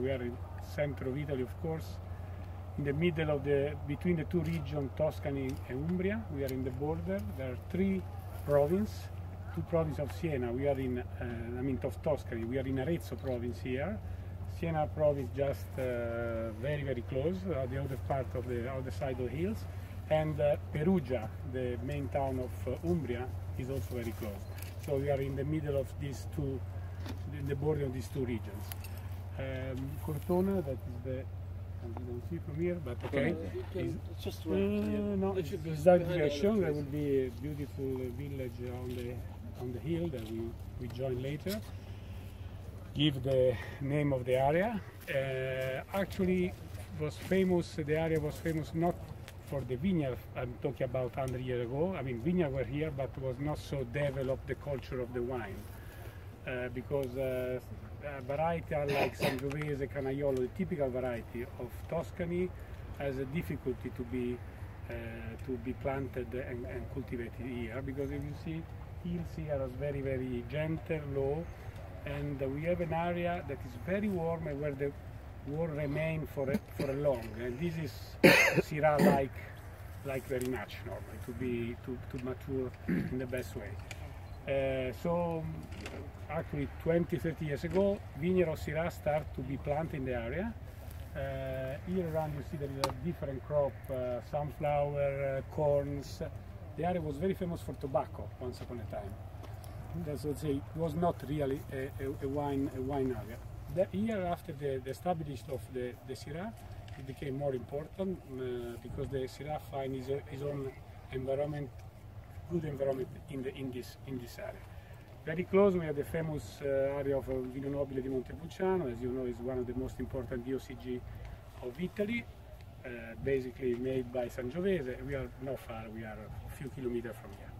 We are in center of Italy, of course, in the middle of between the two regions, Tuscany and Umbria. We are in the border. There are three provinces, two provinces of Siena. We are in, of Tuscany. We are in Arezzo province here. Siena province just very, very close, the other part of the other side of the hills. And Perugia, the main town of Umbria, is also very close. So we are in the middle of these two, the border of these two regions. Cortona, that is the, you don't see from here, but okay. It's just no, it's exactly as shown. There will be a beautiful village on the hill that we join later. Give the name of the area. Actually, was famous. The area was famous not for the vineyard. I'm talking about 100 years ago. I mean, vineyards were here, but was not so developed the culture of the wine because. Variety like Sangiovese, Canaiolo, the typical variety of Tuscany, has a difficulty to be planted and cultivated here, because if you see, hills here are very, very gentle, low, and we have an area that is very warm and where the warm remain for a long. And this is Syrah like very much normally to mature in the best way. So actually 20-30 years ago, vineyard of Syrah start to be planted in the area. Here around you see there is a different crop, sunflower, corns. The area was very famous for tobacco once upon a time. That's what say, it was not really a wine area. Here after the establishment of the Syrah, it became more important because the Syrah find his own environment, good environment in this area. Very close we have the famous area of Vino Nobile di Montepulciano. As you know, is one of the most important VOCG of Italy, basically made by Sangiovese. We are not far, we are a few kilometers from here.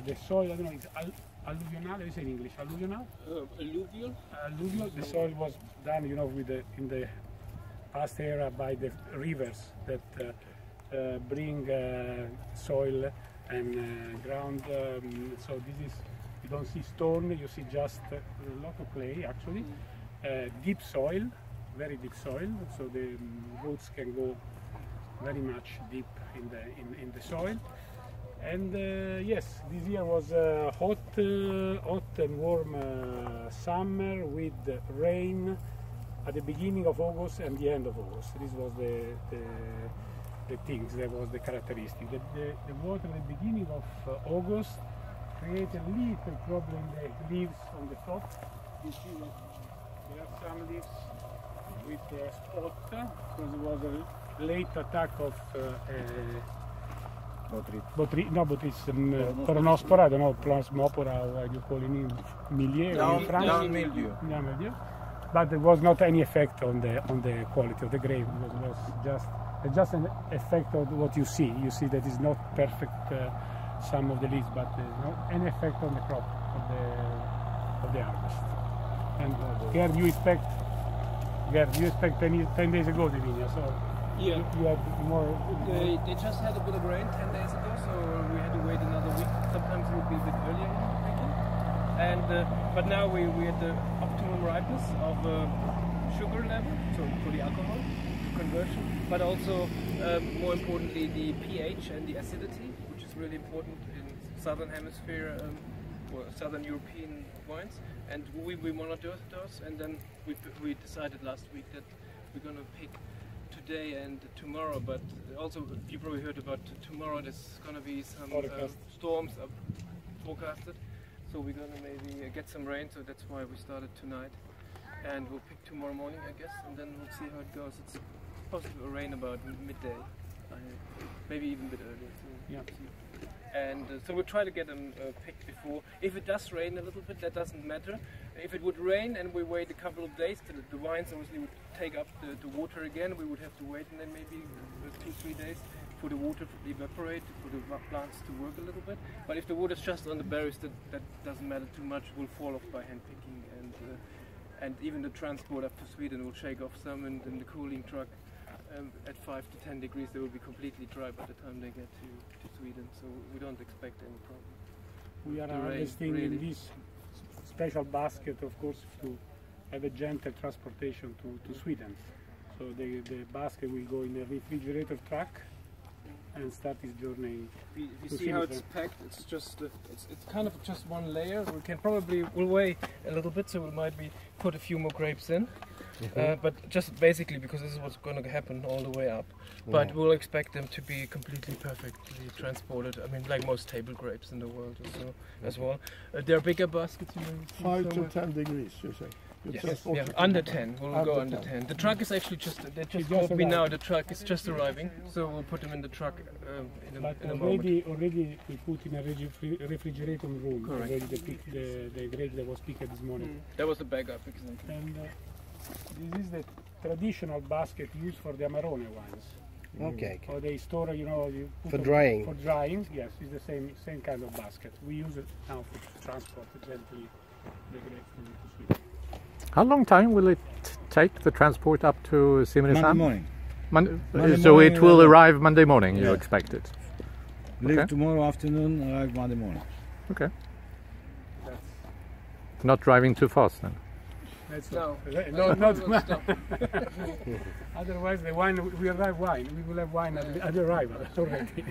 The soil, I don't know, it's alluvional, you say in English, alluvional? Alluvial. Alluvial, the soil was done, you know, in the past era by the rivers that bring soil and ground, so this is, you don't see stone, you see just a lot of clay actually, deep soil, very deep soil, so the roots can go very much deep in the soil. And yes, this year was hot and warm summer with rain at the beginning of August and the end of August. This was the things, that was the characteristic. The water at the beginning of August created a little problem in the leaves on the top. You see that there are some leaves with a spot because it was a late attack of Peronospora, I don't know, Plasmopora, what you call it in milieu in France. Mildew. But there was not any effect on the quality of the grape, because it was just an effect of what you see. You see that it's not perfect, some of the leaves, but no any effect on the crop of the harvest. And Gerd, you expect 10 days ago the vineyard, so yeah, you had more. They just had a bit of rain 10 days ago, so we had to wait another week. Sometimes it would be a bit earlier in the picking. And but now we had the optimum ripeness of sugar level, so for the alcohol conversion, but also more importantly the pH and the acidity, which is really important in southern hemisphere or southern European wines. And we monitored those, and then we decided last week that we're going to pick today and tomorrow. But also you probably heard about tomorrow. There's going to be some storms forecasted, so we're going to maybe get some rain. So that's why we started tonight, and we'll pick tomorrow morning, I guess, and then we'll see how it goes. It's supposed to rain about midday, maybe even a bit earlier. So yeah. And so we'll try to get them picked before. If it does rain a little bit, that doesn't matter. If it would rain and we wait a couple of days, the wines obviously would take up the water again. We would have to wait, and then maybe 2-3 days for the water to evaporate, for the plants to work a little bit. But if the water's just on the berries, that doesn't matter too much. Will fall off by hand picking, and even the transport up to Sweden will shake off some in the cooling truck. at 5 to 10 degrees they will be completely dry by the time they get to Sweden, so we don't expect any problem. We are harvesting in this special basket, of course, to have a gentle transportation to Sweden. So the basket will go in a refrigerator truck and start its journey. You see how it's packed? It's just it's kind of just one layer. We can probably we'll weigh a little bit, so we might put a few more grapes in. But just basically because this is what's going to happen all the way up. But we'll expect them to be completely perfectly transported. I mean, like most table grapes in the world also, as well. They're bigger baskets. You know, 5 to 10 degrees, you say? Yes, yeah, under 10. We'll go under 10. The truck is actually they just told me now the truck is just arriving, so we'll put them in the truck in a moment. Already we put in a refrigerator room. Correct. Already the grape that was picked this morning. That was the backup, exactly. And this is the traditional basket used for the Amarone wines. Okay. Or they store, you know, For drying. For drying, yes, it's the same kind of basket. We use it now for transport gently the grapes to Sweden. How long time will it take the transport up to Simrishamn? Monday morning. So morning it will arrive Monday morning, you expect it? Leave tomorrow afternoon, arrive Monday morning. Okay. Not driving too fast then? Not Otherwise the wine, we will have wine at the arrival already.